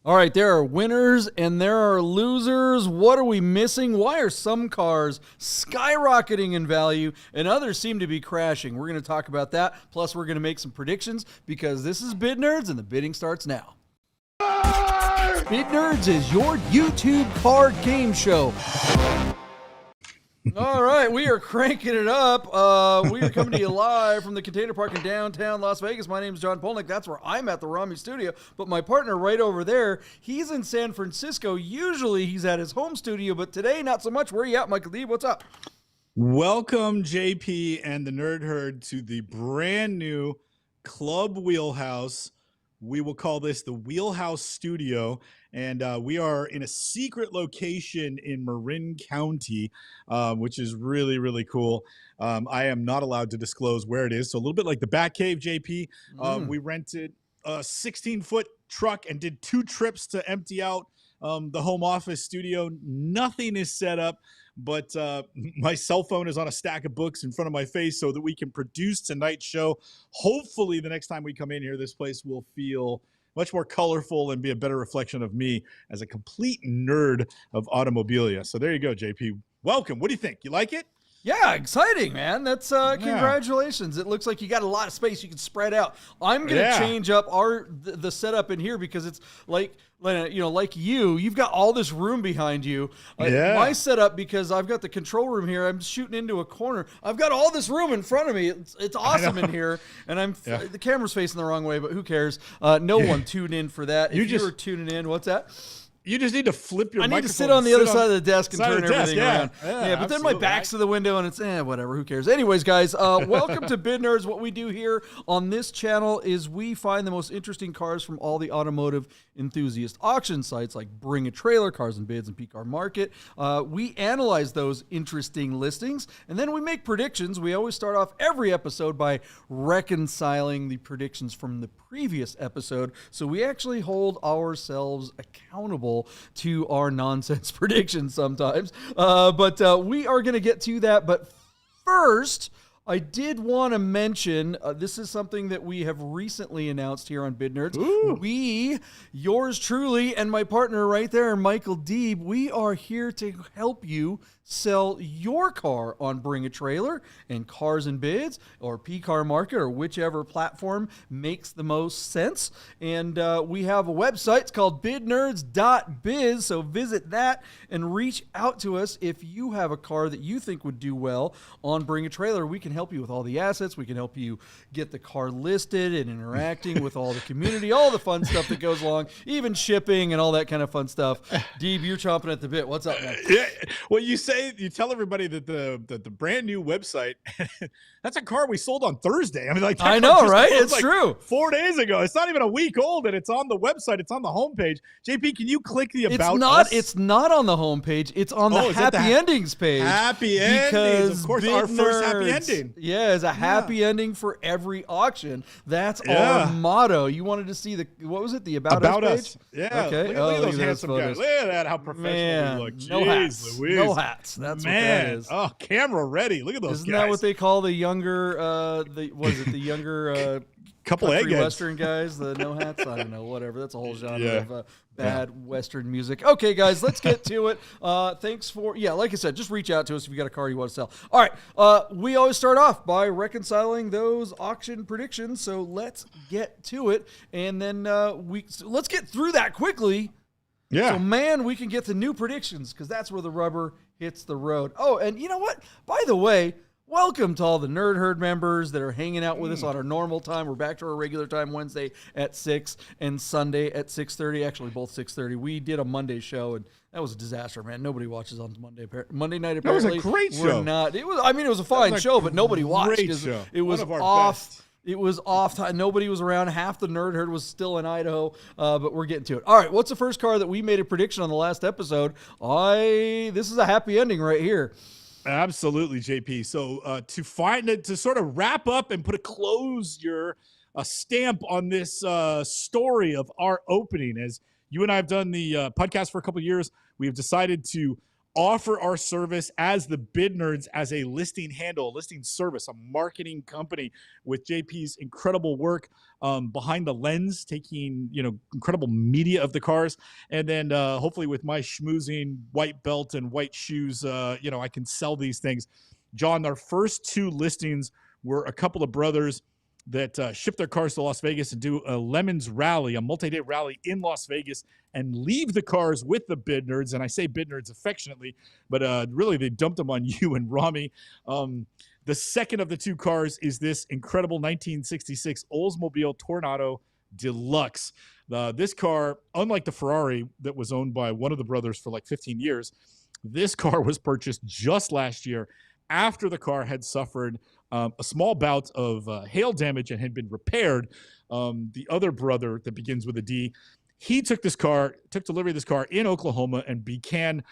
All right, there are winners and there are losers. What are we missing? Why are some cars skyrocketing in value and others seem to be crashing? We're going to talk about that. Plus, we're going to make some predictions because this is Bid Nerds and the bidding starts now. Bid Nerds is your YouTube car game show. All right, we are cranking it up. We are coming to you live from the Container Park in downtown Las Vegas. My name is John Polnick. That's where I'm at, the Rami studio. But my partner right over there, he's in San Francisco. Usually he's at his home studio, but today not so much. Where are you at, Michael D? What's up? Welcome, JP and the Nerd Herd, to the brand new Club Wheelhouse. We will call this the Wheelhouse Studio, and we are in a secret location in Marin County, which is really, really cool. I am not allowed to disclose where it is, so a little bit like the Batcave, JP. We rented a 16-foot truck and did 2 trips to empty out the home office studio. Nothing is set up, but my cell phone is on a stack of books in front of my face so that we can produce tonight's show. Hopefully the next time we come in here, this place will feel much more colorful and be a better reflection of me as a complete nerd of automobilia. So there you go, JP. Welcome. What do you think? You like it? Yeah, exciting, man. That's congratulations. It looks like you got a lot of space you can spread out. I'm going to change up the setup in here because it's like you've got all this room behind you. My setup, because I've got the control room here, I'm shooting into a corner. I've got all this room in front of me. It's awesome in here, and the camera's facing the wrong way, but who cares? No one tuned in for that. If you were tuning in, what's that? You just need to flip your microphone. I need to sit on the other side of the desk and turn everything around. Yeah, but then my back's to the window and it's, whatever, who cares? Anyways, guys, welcome to Bid Nerds. What we do here on this channel is we find the most interesting cars from all the automotive enthusiast auction sites like Bring a Trailer, Cars and Bids, and P-Car Market. We analyze those interesting listings, and then we make predictions. We always start off every episode by reconciling the predictions from the previous episode, so we actually hold ourselves accountable to our nonsense predictions sometimes. But we are going to get to that. But first, I did want to mention, this is something that we have recently announced here on Bid Nerds. We, yours truly, and my partner right there, Michael Deeb, we are here to help you sell your car on Bring a Trailer and Cars and Bids or P-Car Market or whichever platform makes the most sense. And we have a website. It's called bidnerds.biz. So visit that and reach out to us if you have a car that you think would do well on Bring a Trailer. We can help you with all the assets. We can help you get the car listed and interacting with all the community, all the fun stuff that goes along, even shipping and all that kind of fun stuff. Deeb, you're chomping at the bit. What's up, man? Well, you tell everybody that the brand new website, that's a car we sold on Thursday. I mean, like, I know, right? It's true. 4 days ago. It's not even a week old, and it's on the website. It's on the homepage. JP, can you click the About Us? It's not on the homepage. It's on the Happy Endings page. Happy Endings. Of course, our first happy ending. Yeah, it's a happy ending for every auction. That's our motto. You wanted to see what was it? The About Us page? Yeah. Okay. Look at those handsome guys. Look at that, how professional we look. No hats. Louise. No hats. That's what that is. Oh, camera ready. Look at those Isn't guys. that what they call the younger, the younger couple eggheads. Western guys, the no hats? I don't know, whatever. That's a whole genre of bad Western music. Okay, guys, let's get to it. Thanks for, like I said, just reach out to us if you got a car you want to sell. All right, we always start off by reconciling those auction predictions, so let's get to it, and then let's get through that quickly. Yeah. So, man, we can get to new predictions because that's where the rubber hits the road. Oh, and you know what? By the way, welcome to all the Nerd Herd members that are hanging out with us on our normal time. We're back to our regular time, Wednesday at 6 and Sunday at 6:30. Actually, both 6:30. We did a Monday show, and that was a disaster, man. Nobody watches on Monday night. Apparently, that was a great show. It was a fine show, but nobody watched. Great show. It was off. It was off time. Nobody was around. Half the Nerd Herd was still in Idaho, but we're getting to it. All right, what's the first car that we made a prediction on the last episode? This is a happy ending right here. Absolutely, JP. So to sort of wrap up and put a stamp on this story of our opening, as you and I have done the podcast for a couple of years, we have decided to offer our service as the Bid Nerds as a listing handle, a listing service, a marketing company with JP's incredible work behind the lens, taking, incredible media of the cars. And then hopefully with my schmoozing white belt and white shoes, I can sell these things. John, our first 2 listings were a couple of brothers that ship their cars to Las Vegas and do a Lemons rally, a multi-day rally in Las Vegas, and leave the cars with the Bid Nerds. And I say Bid Nerds affectionately, but really they dumped them on you and Rami. The second of the 2 cars is this incredible 1966 Oldsmobile Toronado Deluxe. This car, unlike the Ferrari that was owned by one of the brothers for like 15 years, this car was purchased just last year after the car had suffered a small bout of hail damage and had been repaired. The other brother that begins with a D, he took delivery of this car in Oklahoma and began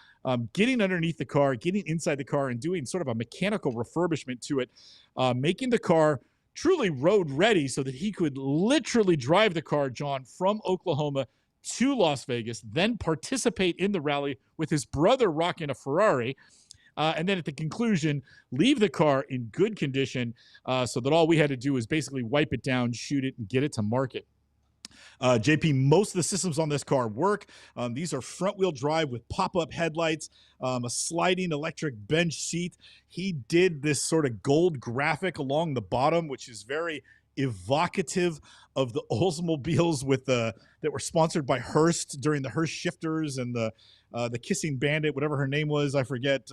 getting underneath the car, getting inside the car, and doing sort of a mechanical refurbishment to it, making the car truly road ready so that he could literally drive the car, John, from Oklahoma to Las Vegas, then participate in the rally with his brother rocking a Ferrari. And then at the conclusion, leave the car in good condition so that all we had to do was basically wipe it down, shoot it, and get it to market. JP, most of the systems on this car work. These are front-wheel drive with pop-up headlights, a sliding electric bench seat. He did this sort of gold graphic along the bottom, which is very evocative of the Oldsmobiles that were sponsored by Hearst during the Hearst shifters and the Kissing Bandit, whatever her name was, I forget.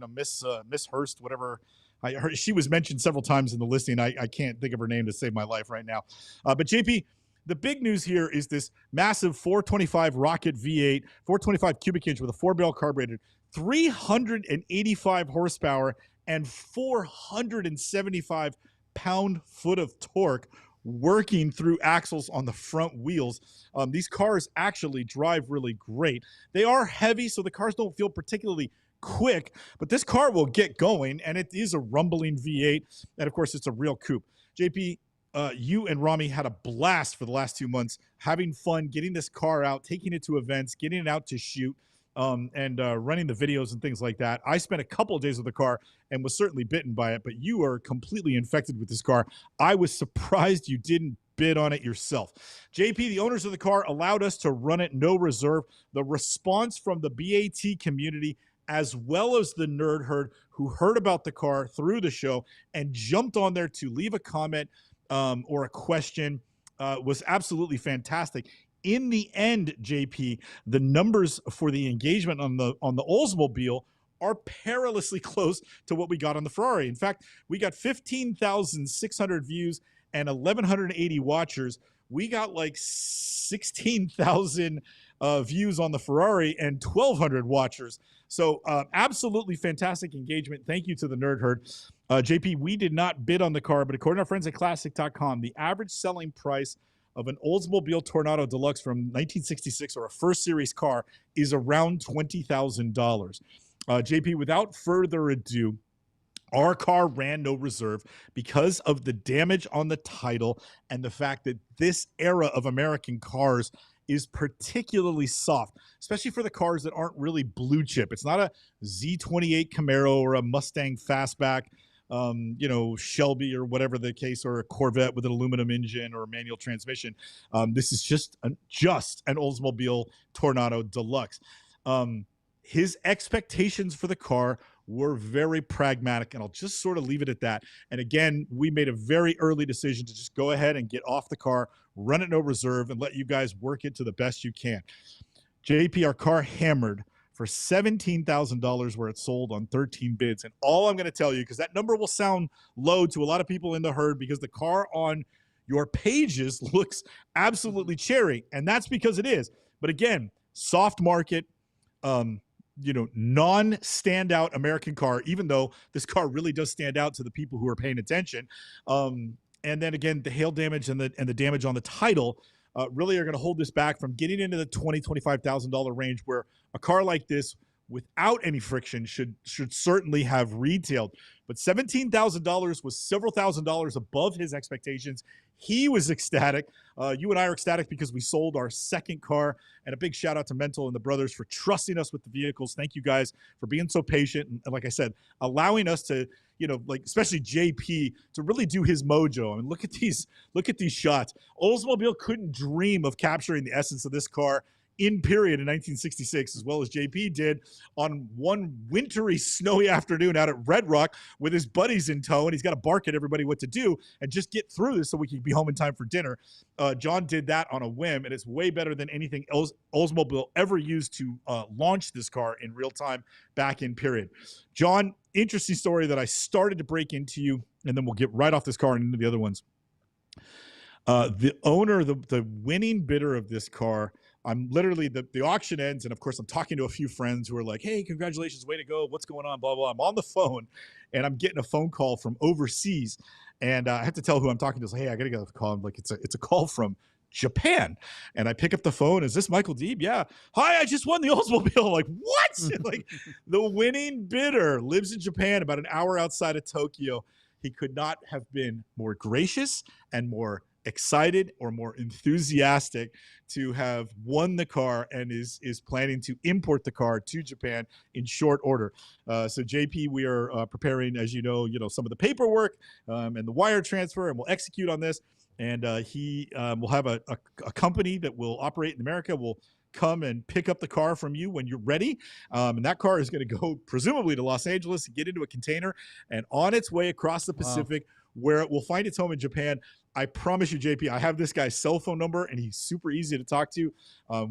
Miss Hearst, whatever. I heard she was mentioned several times in the listing. I can't think of her name to save my life right now. But JP, the big news here is this massive 425 rocket V8, 425 cubic inch with a 4-barrel carburetor, 385 horsepower, and 475 pound-foot of torque working through axles on the front wheels. These cars actually drive really great. They are heavy, so the cars don't feel particularly quick, but this car will get going, and it is a rumbling V8, and of course, it's a real coupe. JP, you and Rami had a blast for the last 2 months, having fun, getting this car out, taking it to events, getting it out to shoot, and running the videos and things like that. I spent a couple of days with the car and was certainly bitten by it, but you are completely infected with this car. I was surprised you didn't bid on it yourself. JP, the owners of the car allowed us to run it no reserve. The response from the BAT community, as well as the Nerd Herd, who heard about the car through the show and jumped on there to leave a comment or a question, was absolutely fantastic. In the end, JP, the numbers for the engagement on the Oldsmobile are perilously close to what we got on the Ferrari. In fact, we got 15,600 views and 1,180 watchers. We got like 16,000 views on the Ferrari and 1,200 watchers. So absolutely fantastic engagement. Thank you to the Nerd Herd. JP, we did not bid on the car, but according to our friends at Classic.com, the average selling price of an Oldsmobile Toronado Deluxe from 1966 or a first series car is around $20,000. JP, without further ado, our car ran no reserve because of the damage on the title and the fact that this era of American cars is particularly soft, especially for the cars that aren't really blue chip. It's not a Z28 Camaro or a Mustang Fastback, Shelby or whatever the case, or a Corvette with an aluminum engine or a manual transmission. This is just an Oldsmobile Toronado Deluxe. His expectations for the car were very pragmatic, and I'll just sort of leave it at that. And again, we made a very early decision to just go ahead and get off the car, run it no reserve, and let you guys work it to the best you can. JP, our car hammered for $17,000 where it sold on 13 bids. And all I'm going to tell you, because that number will sound low to a lot of people in the herd, because the car on your pages looks absolutely cherry, and that's because it is. But again, soft market, non-standout American car, even though this car really does stand out to the people who are paying attention. And then again, the hail damage and the damage on the title really are going to hold this back from getting into the $20,000, $25,000 range, where a car like this without any friction should certainly have retailed. But $17,000 was several $1,000s above his expectations. He was ecstatic. You and I are ecstatic because we sold our second car. And a big shout out to Mental and the brothers for trusting us with the vehicles. Thank you guys for being so patient. And like I said, allowing us to, like especially JP to really do his mojo. I mean, look at these shots. Oldsmobile couldn't dream of capturing the essence of this car in period in 1966, as well as JP did on one wintry, snowy afternoon out at Red Rock with his buddies in tow, and he's got to bark at everybody what to do and just get through this so we can be home in time for dinner. John did that on a whim, and it's way better than anything else Oldsmobile ever used to launch this car in real time back in period. John, interesting story that I started to break into you, and then we'll get right off this car and into the other ones. The owner, the winning bidder of this car, I'm literally, the auction ends, and of course I'm talking to a few friends who are like, hey, congratulations, way to go, what's going on, blah, blah. I'm on the phone, and I'm getting a phone call from overseas, and I have to tell who I'm talking to. Say, hey, I gotta get a call. I'm like, it's a call from Japan. And I pick up the phone. Is this Michael Deeb? Yeah. Hi, I just won the Oldsmobile. I'm like, what? Like, the winning bidder lives in Japan, about an hour outside of Tokyo. He could not have been more gracious and more excited or more enthusiastic to have won the car, and is planning to import the car to Japan in short order. So JP, we are preparing, as you know, some of the paperwork and the wire transfer, and we'll execute on this. And he will have a company that will operate in America. Will come and pick up the car from you when you're ready. And that car is going to go presumably to Los Angeles, get into a container, and on its way across the Pacific, where it will find its home in Japan. I promise you, JP, I have this guy's cell phone number, and he's super easy to talk to.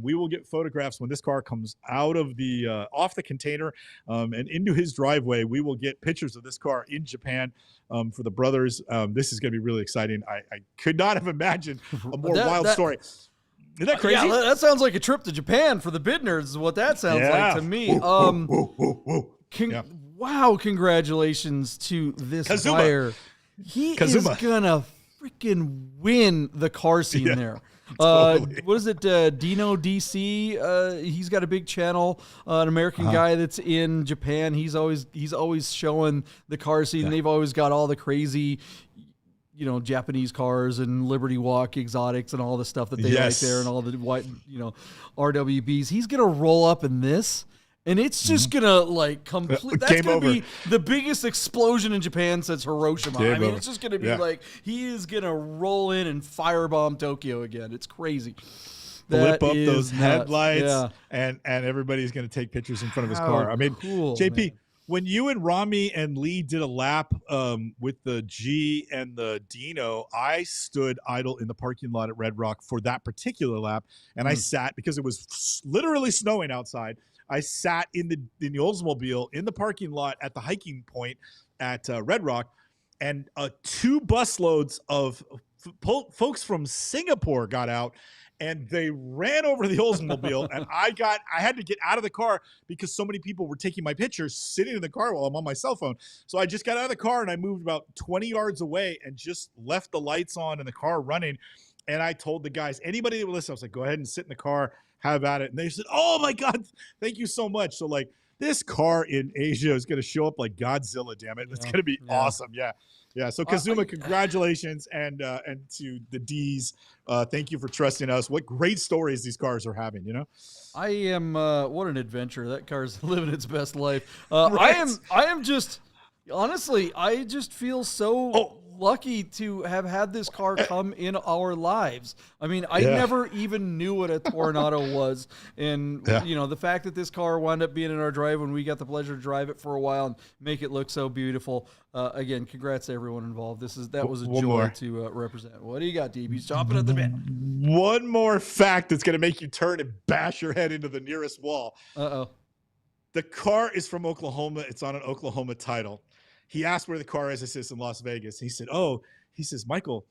We will get photographs when this car comes out of the off the container and into his driveway. We will get pictures of this car in Japan for the brothers. This is going to be really exciting. I could not have imagined a more wild story. Isn't that crazy? Yeah, that sounds like a trip to Japan for the bid nerds is what that sounds like to me. Wow, congratulations to this buyer. He is gonna freaking win the car scene there. Totally. What is it? Dino DC. He's got a big channel. An American guy that's in Japan. He's always showing the car scene. Yeah. They've always got all the crazy, Japanese cars and Liberty Walk exotics and all the stuff that they like there, and all the white, RWBs. He's gonna roll up in this. And it's just gonna complete. That's gonna be the biggest explosion in Japan since Hiroshima. It's just gonna be he is gonna roll in and firebomb Tokyo again. It's crazy. Flip up those headlights, and everybody's gonna take pictures in front of his car. Cool, JP. Man. When you and Rami and Lee did a lap with the G and the Dino, I stood idle in the parking lot at Red Rock for that particular lap, and I sat because it was literally snowing outside. I sat in the Oldsmobile in the parking lot at the hiking point at Red Rock, and 2 busloads of folks from Singapore got out, and they ran over the Oldsmobile, and I had to get out of the car because so many people were taking my pictures sitting in the car while I'm on my cell phone. So I just got out of the car, and I moved about 20 yards away and just left the lights on and the car running. And I told the guys, anybody that would listen, I was like, go ahead and sit in the car, have at it. And they said, oh my God, thank you so much. So this car in Asia is going to show up like Godzilla, damn it. It's going to be awesome. Yeah. So Kazuma, congratulations. And to the D's, thank you for trusting us. What great stories these cars are having, I am, what an adventure. That car's living its best life. I am just, honestly, I just feel so lucky to have had this car come in our lives. I never even knew what a Toronado was. And, the fact that this car wound up being in our drive when we got the pleasure to drive it for a while and make it look so beautiful. Again, congrats to everyone involved. That was a joy to represent. What do you got, DB? He's chomping at the bit. One more fact that's going to make you turn and bash your head into the nearest wall. Uh-oh. The car is from Oklahoma. It's on an Oklahoma title. He asked where the car is. I said, it's in Las Vegas. He said, Michael,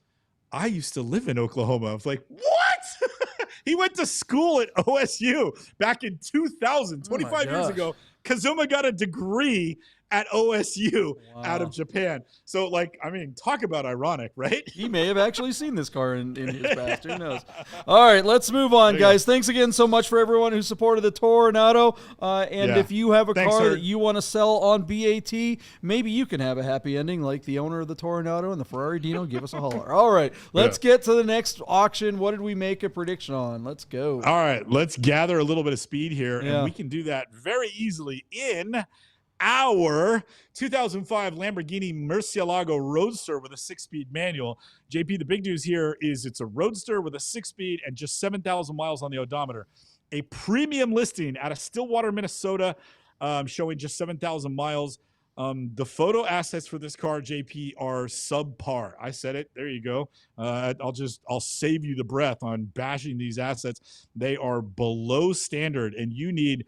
I used to live in Oklahoma. I was like, what? He went to school at OSU back in 2000, 25 years ago. Kazuma got a degree at OSU out of Wow. Japan. So, like, I mean, talk about ironic, right? He may have actually seen this car in his past. Who knows? All right, let's move on, guys. Thanks again so much for everyone who supported the Toronado. And if you have a car that you want to sell on BAT, maybe you can have a happy ending like the owner of the Toronado and the Ferrari Dino. Give us a holler. All right, let's get to the next auction. What did we make a prediction on? Let's go. All right, let's gather a little bit of speed here, and we can do that very easily in our 2005 Lamborghini Murcielago Roadster with a 6-speed manual. JP, the big news here is it's a Roadster with a 6-speed and just 7,000 miles on the odometer. A premium listing out of Stillwater, Minnesota, showing just 7,000 miles. The photo assets for this car, JP, are subpar. I said it. There you go. I'll save you the breath on bashing these assets. They are below standard, and you need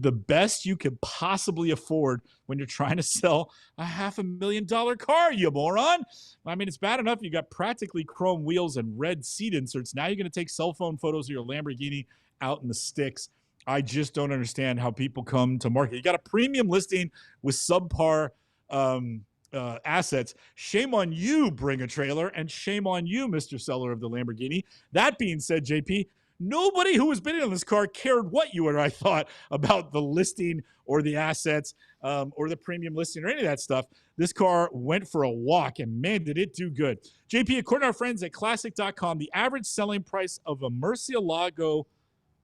the best you could possibly afford when you're trying to sell a $500,000 car, you moron. I mean, it's bad enough you got practically chrome wheels and red seat inserts. Now you're going to take cell phone photos of your Lamborghini out in the sticks. I just don't understand how people come to market. You got a premium listing with subpar assets. Shame on you, Bring a Trailer, and shame on you, Mr. Seller of the Lamborghini. That being said, JP, nobody who was bidding on this car cared what you or I thought about the listing or the assets or the premium listing or any of that stuff. This car went for a walk, and man, did it do good. JP, according to our friends at Classic.com, the average selling price of a Murcielago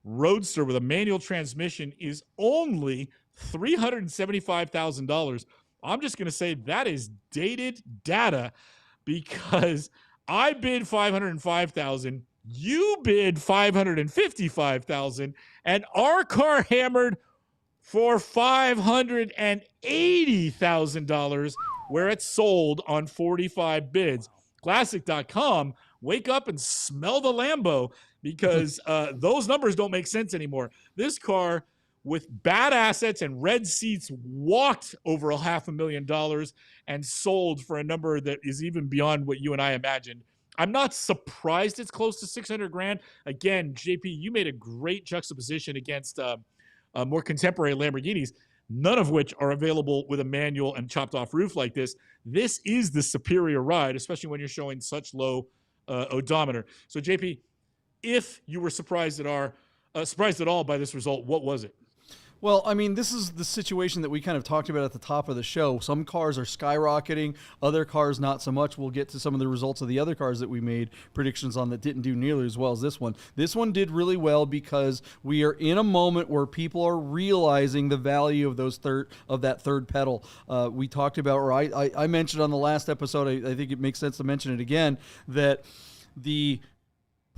Roadster with a manual transmission is only $375,000. I'm just going to say that is dated data because I bid $505,000, you bid $555,000, and our car hammered for $580,000 where it sold on 45 bids. Classic.com, wake up and smell the Lambo, because those numbers don't make sense anymore. This car with bad assets and red seats walked over $500,000 and sold for a number that is even beyond what you and I imagined. I'm not surprised it's close to $600,000. Again, JP, you made a great juxtaposition against more contemporary Lamborghinis, none of which are available with a manual and chopped off roof like this. This is the superior ride, especially when you're showing such low odometer. So JP, if you were surprised at all by this result, what was it? Well, I mean, this is the situation that we kind of talked about at the top of the show. Some cars are skyrocketing, other cars not so much. We'll get to some of the results of the other cars that we made predictions on that didn't do nearly as well as this one. This one did really well because we are in a moment where people are realizing the value of that third pedal. We talked about, or I mentioned on the last episode, I think it makes sense to mention it again, that the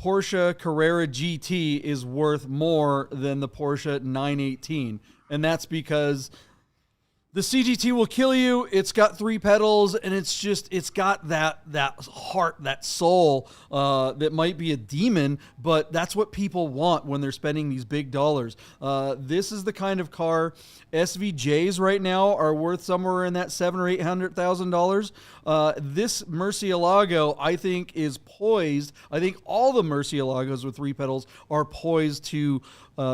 Porsche Carrera GT is worth more than the Porsche 918. And that's because the CGT will kill you. It's got 3 pedals, and it's got that heart, that soul that might be a demon, but that's what people want when they're spending these big dollars. This is the kind of car SVJs right now are worth somewhere in that $700,000 or $800,000. This Murcielago, I think, is poised. I think all the Murcielagos with 3 pedals are poised to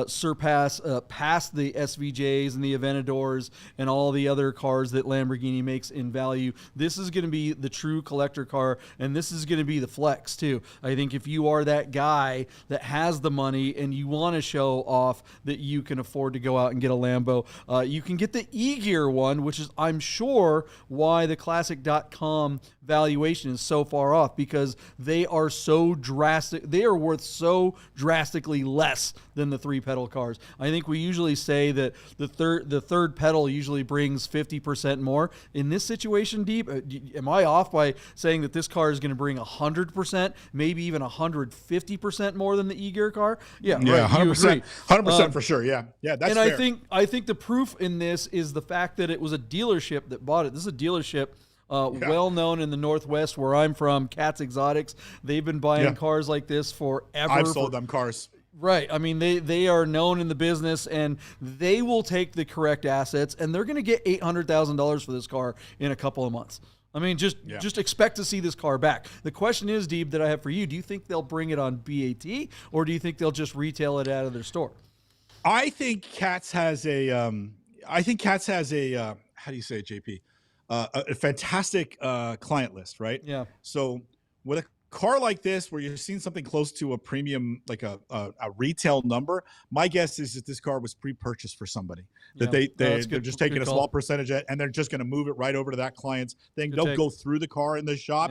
surpass past the SVJs and the Aventadors and all the other cars that Lamborghini makes in value. This is going to be the true collector car, and this is going to be the flex too. I think if you are that guy that has the money and you want to show off that you can afford to go out and get a Lambo, you can get the E-Gear one, which is, I'm sure, why the Classic.com valuation is so far off, because they are so drastic. They are worth so drastically less than the 3-pedal cars. I think we usually say that the third pedal usually brings 50% more. In this situation, Deep, am I off by saying that this car is going to bring 100%, maybe even 150% more than the E-Gear car? Yeah, right. 100%. 100% for sure. Yeah, that's fair. I think the proof in this is the fact that it was a dealership that bought it. This is a dealership well known in the Northwest where I'm from, Katz Exotics. They've been buying cars like this forever. I've sold them cars. Right. I mean, they are known in the business, and they will take the correct assets, and they're going to get $800,000 for this car in a couple of months. I mean, just expect to see this car back. The question is, Deeb, that I have for you, do you think they'll bring it on BAT, or do you think they'll just retail it out of their store? I think Katz has I think Cats has a how do you say it, JP? A fantastic client list, right? Yeah. So with a car like this, where you're seeing something close to a premium, like a retail number, my guess is that this car was pre-purchased for somebody. That Yeah. they're just taking a small percentage and they're just going to move it right over to that client's thing. They'll go through the car in the shop,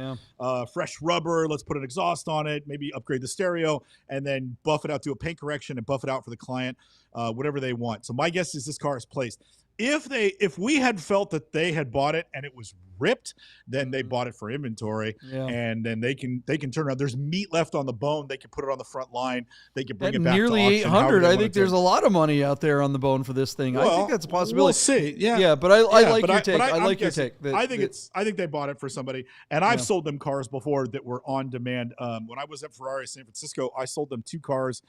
fresh rubber. Let's put an exhaust on it, maybe upgrade the stereo, and then buff it out, do a paint correction, and buff it out for the client, whatever they want. So my guess is this car is placed. If we had felt that they had bought it and it was ripped, then they bought it for inventory, and then they can turn around. There's meat left on the bone. They can put it on the front line. They can bring it back nearly to auction, 800. I think there's a lot of money out there on the bone for this thing. Well, I think that's a possibility. We'll see. Yeah, but I like your take. I like your take. I think they bought it for somebody, and I've sold them cars before that were on demand. When I was at Ferrari San Francisco, I sold them 2 cars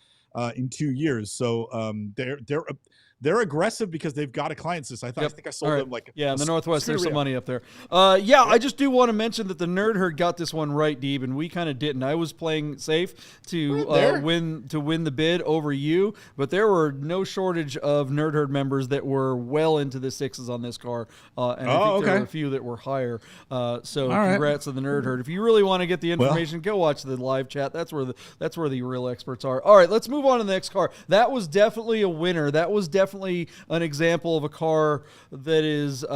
in 2 years. So they're aggressive because they've got a client list. I think I sold them like in the Northwest. There's some money up there. I just do want to mention that the Nerd Herd got this one right, Deeb, and we kind of didn't. I was playing safe to win the bid over you, but there were no shortage of Nerd Herd members that were well into the 6s on this car, and I think there were a few that were higher. So congrats to the Nerd Herd. If you really want to get the information, go watch the live chat. That's where the real experts are. All right, let's move on to the next car. That was definitely a winner. That was definitely an example of a car that is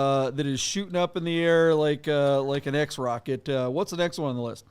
shooting up in the air like an X-Rocket. What's the next one on the list?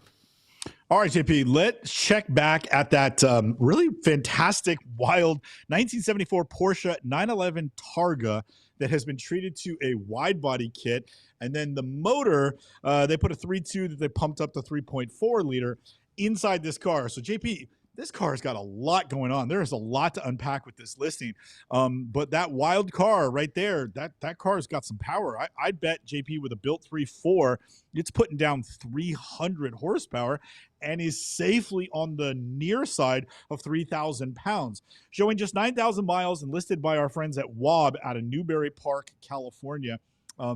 All right, JP, let's check back at that really fantastic, wild 1974 Porsche 911 Targa that has been treated to a wide-body kit. And then the motor, they put a 3.2 that they pumped up to 3.4 liter inside this car. So, JP, this car's got a lot going on. There's a lot to unpack with this listing. But that wild car right there, that car's got some power. I'd bet, JP, with a built 3.4, it's putting down 300 horsepower and is safely on the near side of 3,000 pounds. Showing just 9,000 miles and listed by our friends at WAB out of Newberry Park, California.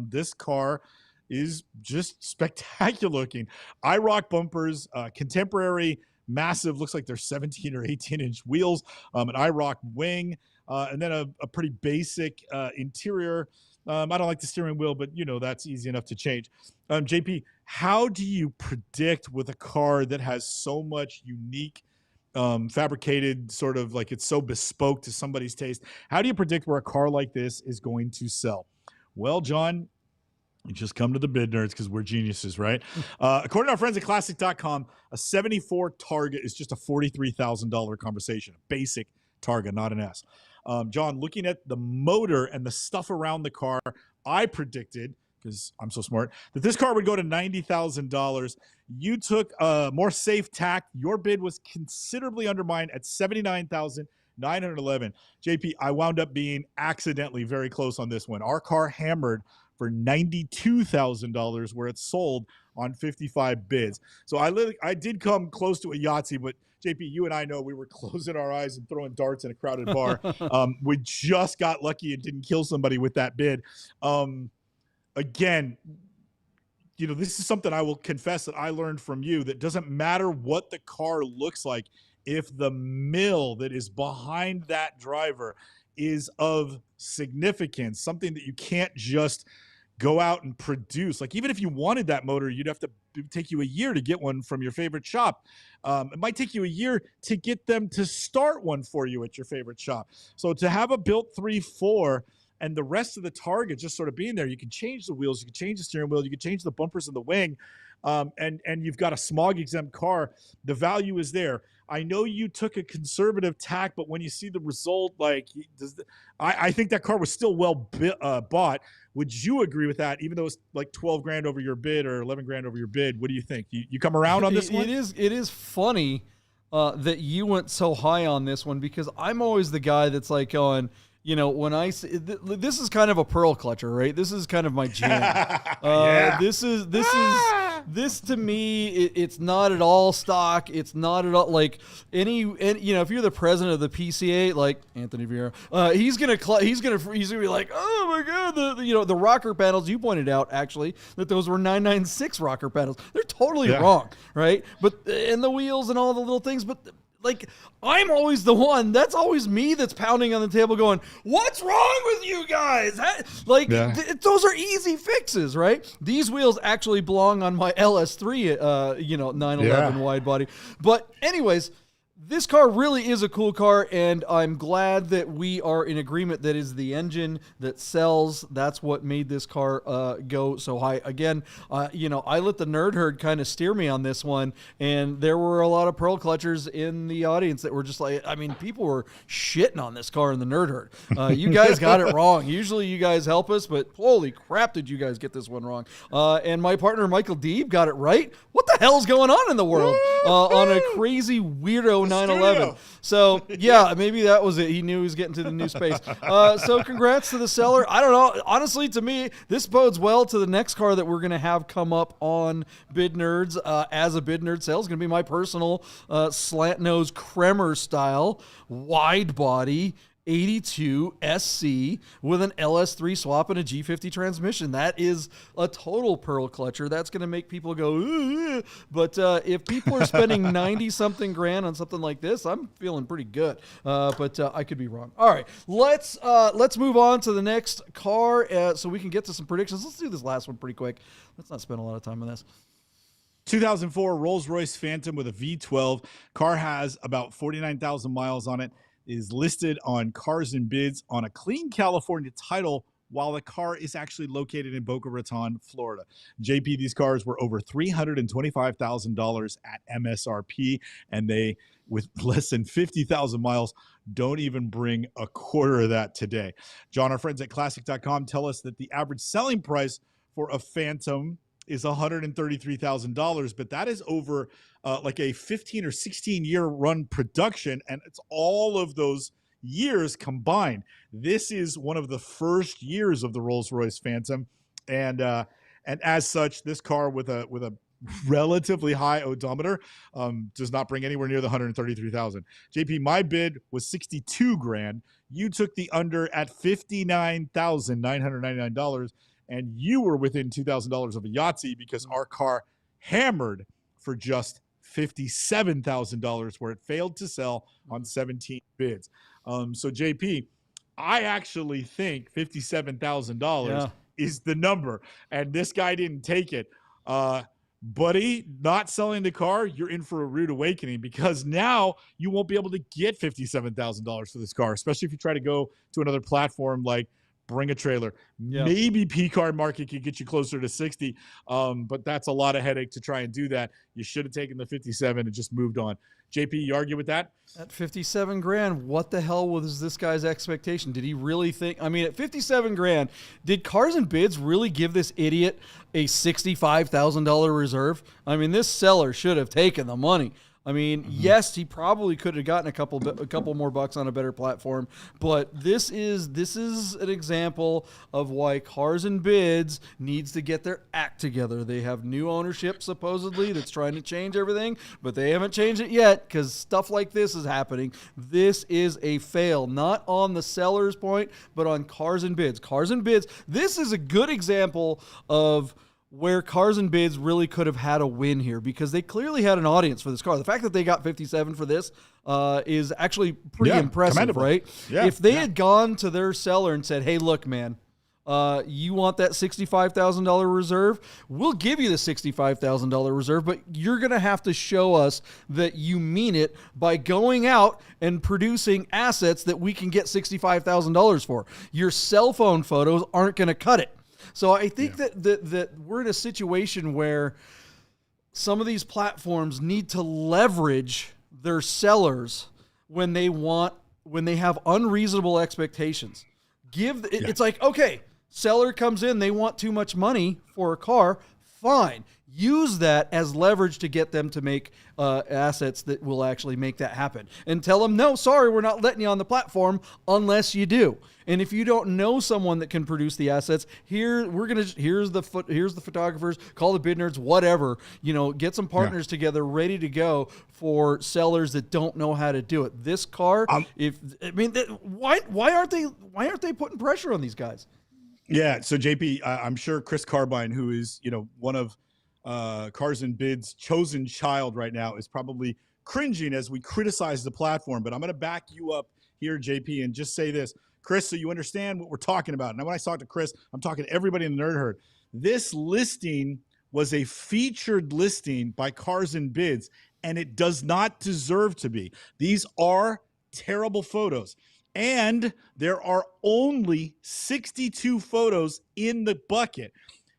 This car is just spectacular looking. IROC bumpers, contemporary, massive, looks like they're 17 or 18-inch wheels, an IROC wing, and then a pretty basic interior. I don't like the steering wheel, but, that's easy enough to change. JP, how do you predict with a car that has so much unique fabricated, sort of like it's so bespoke to somebody's taste, how do you predict where a car like this is going to sell? Well, John, you just come to the bid nerds because we're geniuses, right? According to our friends at Classic.com, a 74 Targa is just a $43,000 conversation. A basic Targa, not an S. John, looking at the motor and the stuff around the car, I predicted, because I'm so smart, that this car would go to $90,000. You took a more safe tack. Your bid was considerably under mine at $79,911. JP, I wound up being accidentally very close on this one. Our car hammered for $92,000 where it's sold on 55 bids. So I did come close to a Yahtzee, but JP, you and I know we were closing our eyes and throwing darts in a crowded bar. We just got lucky and didn't kill somebody with that bid. Again, this is something I will confess that I learned from you, that doesn't matter what the car looks like, if the mill that is behind that driver is of significance, something that you can't just go out and produce. Like, even if you wanted that motor, you'd have to take you a year to get one from your favorite shop. It might take you a year to get them to start one for you at your favorite shop. So to have a built 3.4 and the rest of the Targa just sort of being there, you can change the wheels, you can change the steering wheel, you can change the bumpers and the wing, and you've got a smog exempt car. The value is there. I know you took a conservative tack, but when you see the result, I think that car was still well bought. Would you agree with that, even though it's like 12 grand over your bid or 11 grand over your bid? What do you think? You come around on this one? It is funny that you went so high on this one, because I'm always the guy that's like going, when I see this is kind of a pearl clutcher, right? This is kind of my jam. This to me, it's not at all stock. It's not at all like any if you're the president of the PCA, like Anthony Vieira, he's gonna be like, oh my god, the rocker panels. You pointed out actually that those were 996 rocker panels. They're totally wrong, right? But and the wheels and all the little things, but like, I'm always the one. That's always me that's pounding on the table going, what's wrong with you guys? Those are easy fixes, right? These wheels actually belong on my LS3, 911 wide body. But anyways, this car really is a cool car, and I'm glad that we are in agreement that is the engine that sells. That's what made this car go so high. Again, I let the nerd herd kind of steer me on this one, and there were a lot of pearl clutchers in the audience that were just like, I mean, people were shitting on this car in the nerd herd. You guys got it wrong. Usually you guys help us, but holy crap did you guys get this one wrong. And my partner, Michael Deeb, got it right. What the hell's going on in the world on a crazy weirdo 911? So yeah, maybe that was it. He knew he was getting to the new space. So congrats to the seller. I don't know. Honestly, to me, this bodes well to the next car that we're going to have come up on Bid Nerds as a Bid Nerd sale. It's going to be my personal slant nose Kremer style wide body 82 SC with an LS3 swap and a G50 transmission. That is a total pearl clutcher. That's going to make people go, ooh. But if people are spending 90 something grand on something like this, I'm feeling pretty good. But I could be wrong. All right, let's move on to the next car so we can get to some predictions. Let's do this last one pretty quick. Let's not spend a lot of time on this. 2004 Rolls-Royce Phantom with a V12. Car has about 49,000 miles on it. Is listed on Cars and Bids on a clean California title, while the car is actually located in Boca Raton, Florida. JP, these cars were over $325,000 at MSRP, and they, with less than 50,000 miles, don't even bring a quarter of that today. John, our friends at Classic.com tell us that the average selling price for a Phantom is $133,000, but that is over like a 15 or 16 year run production, and it's all of those years combined. This is one of the first years of the Rolls-Royce Phantom, and as such, this car with a relatively high odometer does not bring anywhere near the 133,000. JP, my bid was 62 grand. You took the under at $59,999. And you were within $2,000 of a Yahtzee because our car hammered for just $57,000, where it failed to sell on 17 bids. So JP, I actually think $57,000 is the number, and this guy didn't take it. Buddy, not selling the car, you're in for a rude awakening, because now you won't be able to get $57,000 for this car, especially if you try to go to another platform like Bring a Trailer. Maybe P-Card Market could get you closer to 60, but that's a lot of headache to try and do that. You should have taken the 57 and just moved on. JP, you argue with that? At 57 grand, what the hell was this guy's expectation? Did he really think? I mean, at 57 grand, did Cars and Bids really give this idiot a $65,000 reserve? I mean, this seller should have taken the money. I mean, yes, he probably could have gotten a couple more bucks on a better platform, but this is an example of why Cars and Bids needs to get their act together. They have new ownership, supposedly, that's trying to change everything, but they haven't changed it yet because stuff like this is happening. This is a fail, not on the seller's point, but on Cars and Bids. Cars and Bids, this is a good example of where Cars and Bids really could have had a win here, because they clearly had an audience for this car. The fact that they got 57 for this is actually pretty impressive, right? Yeah, if they had gone to their seller and said, hey, look, man, you want that $65,000 reserve? We'll give you the $65,000 reserve, but you're going to have to show us that you mean it by going out and producing assets that we can get $65,000 for. Your cell phone photos aren't going to cut it. So I think that we're in a situation where some of these platforms need to leverage their sellers when they have unreasonable expectations. It's like, okay, seller comes in, they want too much money for a car, fine. Use that as leverage to get them to make assets that will actually make that happen. And tell them, no, sorry, we're not letting you on the platform unless you do. And if you don't know someone that can produce the assets, here's the photographers, call the Bid Nerds, whatever. Get some partners together ready to go for sellers that don't know how to do it. This car, why aren't they putting pressure on these guys? Yeah. So JP, I'm sure Chris Carbine, who is one of Cars and Bids' chosen child right now, is probably cringing as we criticize the platform, but I'm going to back you up here, JP, and just say this, Chris, so you understand what we're talking about. Now, when I talk to Chris, I'm talking to everybody in the Nerd Herd. This listing was a featured listing by Cars and Bids, and it does not deserve to be. These are terrible photos. And there are only 62 photos in the bucket,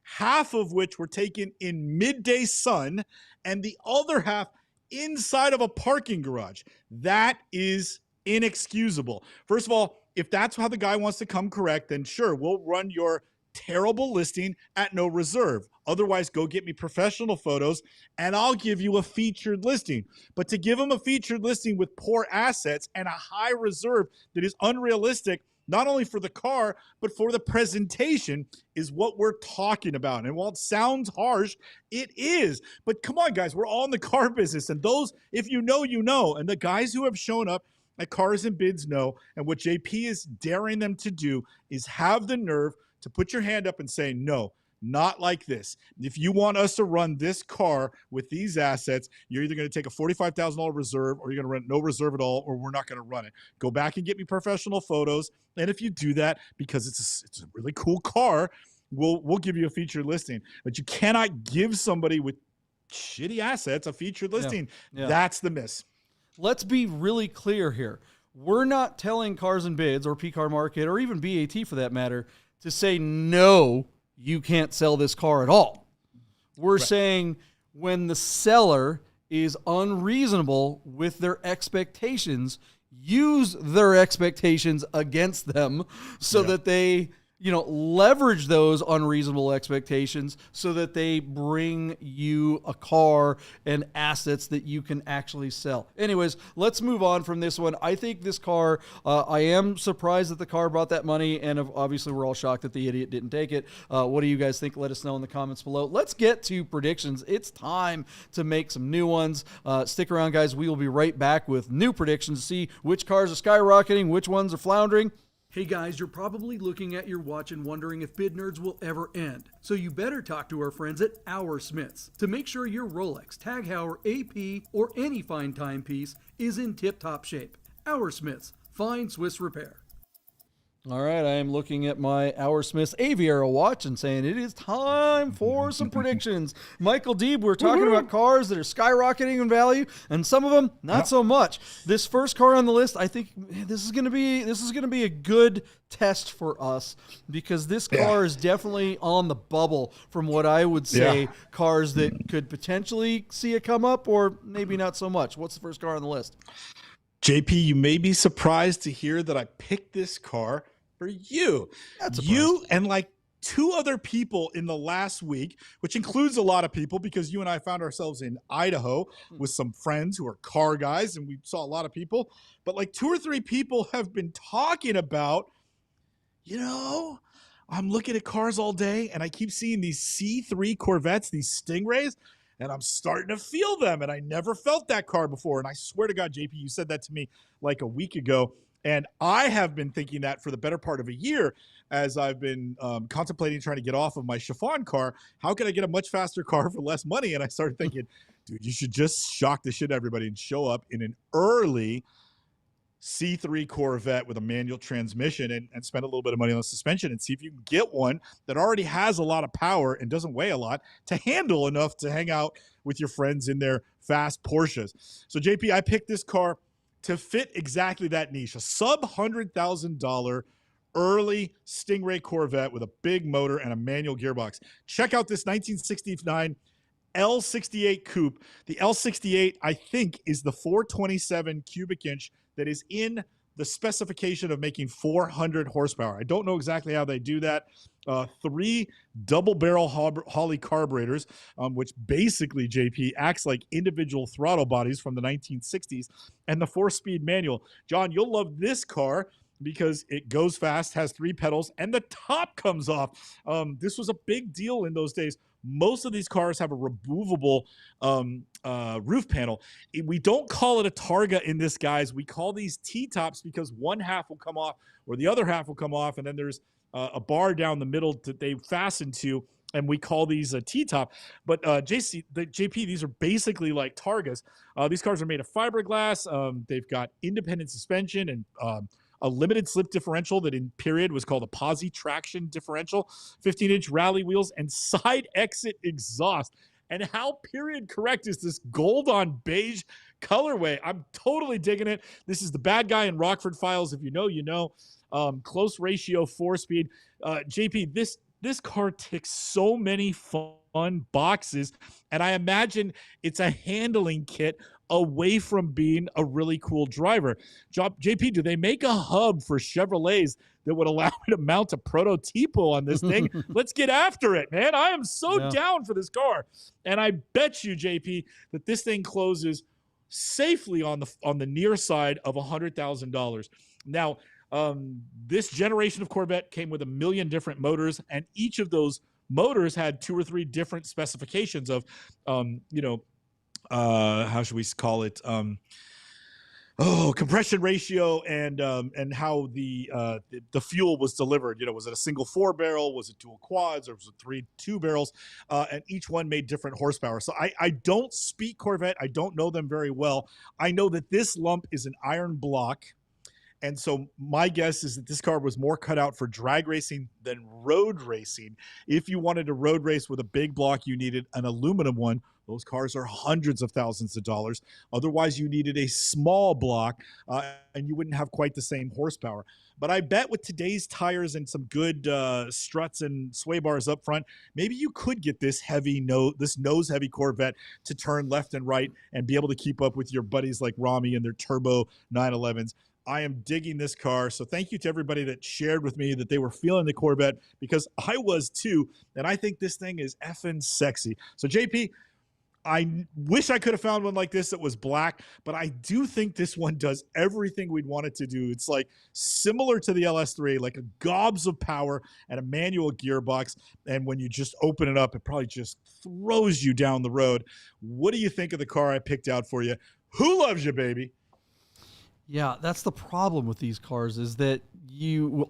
half of which were taken in midday sun and the other half inside of a parking garage. That is inexcusable. First of all, if that's how the guy wants to come correct, then sure, we'll run your terrible listing at no reserve. Otherwise, go get me professional photos and I'll give you a featured listing. But to give him a featured listing with poor assets and a high reserve that is unrealistic, not only for the car, but for the presentation, is what we're talking about. And while it sounds harsh, it is. But come on, guys, we're all in the car business. And those, if you know, you know. And the guys who have shown up at Cars and Bids know. And what JP is daring them to do is have the nerve to put your hand up and say, no, not like this. If you want us to run this car with these assets, you're either going to take a $45,000 reserve or you're going to run no reserve at all, or we're not going to run it. Go back and get me professional photos. And if you do that, because it's a really cool car, we'll give you a featured listing. But you cannot give somebody with shitty assets a featured listing. Yeah. That's the miss. Let's be really clear here. We're not telling Cars and Bids or P-Car Market or even BAT for that matter to say, no, you can't sell this car at all. We're saying when the seller is unreasonable with their expectations, use their expectations against them so that they, leverage those unreasonable expectations so that they bring you a car and assets that you can actually sell. Anyways, let's move on from this one. I think this car, I am surprised that the car brought that money, and obviously we're all shocked that the idiot didn't take it. What do you guys think? Let us know in the comments below. Let's get to predictions. It's time to make some new ones. Stick around, guys. We will be right back with new predictions to see which cars are skyrocketing, which ones are floundering. Hey guys, you're probably looking at your watch and wondering if Bid Nerds will ever end. So you better talk to our friends at Our Smiths to make sure your Rolex, Tag Heuer, AP, or any fine timepiece is in tip-top shape. Our Smiths, fine Swiss repair. All right, I am looking at my Our Smiths Aviara watch and saying it is time for some predictions. Michael Deeb, we're talking about cars that are skyrocketing in value, and some of them not so much. This first car on the list, I think this is going to be a good test for us because this car is definitely on the bubble from what I would say cars that could potentially see a come up or maybe not so much. What's the first car on the list? JP, you may be surprised to hear that I picked this car for you. You and like two other people in the last week, which includes a lot of people because you and I found ourselves in Idaho with some friends who are car guys, and we saw a lot of people. But like 2 or 3 people have been talking about, I'm looking at cars all day, and I keep seeing these C3 Corvettes, these Stingrays, and I'm starting to feel them, and I never felt that car before. And I swear to God, JP, you said that to me like a week ago, and I have been thinking that for the better part of a year as I've been contemplating trying to get off of my chiffon car. How can I get a much faster car for less money? And I started thinking, dude, you should just shock the shit out of everybody and show up in an early C3 Corvette with a manual transmission and spend a little bit of money on the suspension and see if you can get one that already has a lot of power and doesn't weigh a lot to handle enough to hang out with your friends in their fast Porsches. So JP, I picked this car to fit exactly that niche, a sub $100,000 early Stingray Corvette with a big motor and a manual gearbox. Check out this 1969 L68 coupe. The L68, I think, is the 427 cubic inch that is in the specification of making 400 horsepower. I don't know exactly how they do that. 3 double barrel Holley carburetors, which basically, JP, acts like individual throttle bodies from the 1960s, and the 4-speed manual. John, you'll love this car because it goes fast, has 3 pedals, and the top comes off. This was a big deal in those days. Most of these cars have a removable roof panel. We don't call it a Targa in this, guys. We call these T-tops because one half will come off or the other half will come off, and then there's a bar down the middle that they fasten to and we call these a T-top. But JP, these are basically like Targas. These cars are made of fiberglass. They've got independent suspension and a limited slip differential that in period was called a posi traction differential, 15-inch rally wheels, and side exit exhaust. And how period correct is this gold on beige colorway? I'm totally digging it. This is the bad guy in Rockford Files. If you know, you know. Close ratio 4-speed. JP, this car ticks so many fun boxes, and I imagine it's a handling kit away from being a really cool driver. JP, do they make a hub for Chevrolets that would allow me to mount a prototipo on this thing? Let's get after it, man. I am so down for this car. And I bet you, JP, that this thing closes safely on the near side of $100,000. Now, this generation of Corvette came with 1 million different motors, and each of those motors had 2 or 3 different specifications of, how should we call it? Compression ratio and how the fuel was delivered. Was it a single 4-barrel? Was it dual quads? Or was it 3 2-barrels? And each one made different horsepower. So I don't speak Corvette. I don't know them very well. I know that this lump is an iron block. And so my guess is that this car was more cut out for drag racing than road racing. If you wanted to road race with a big block, you needed an aluminum one. Those cars are hundreds of thousands of dollars. Otherwise, you needed a small block, and you wouldn't have quite the same horsepower. But I bet with today's tires and some good struts and sway bars up front, maybe you could get this nose-heavy Corvette to turn left and right and be able to keep up with your buddies like Rami and their turbo 911s. I am digging this car. So thank you to everybody that shared with me that they were feeling the Corvette, because I was too. And I think this thing is effing sexy. So JP, I wish I could have found one like this that was black, but I do think this one does everything we'd want it to do. It's like similar to the LS3, like a gobs of power and a manual gearbox. And when you just open it up, it probably just throws you down the road. What do you think of the car I picked out for you? Who loves you, baby? Yeah, that's the problem with these cars, is that you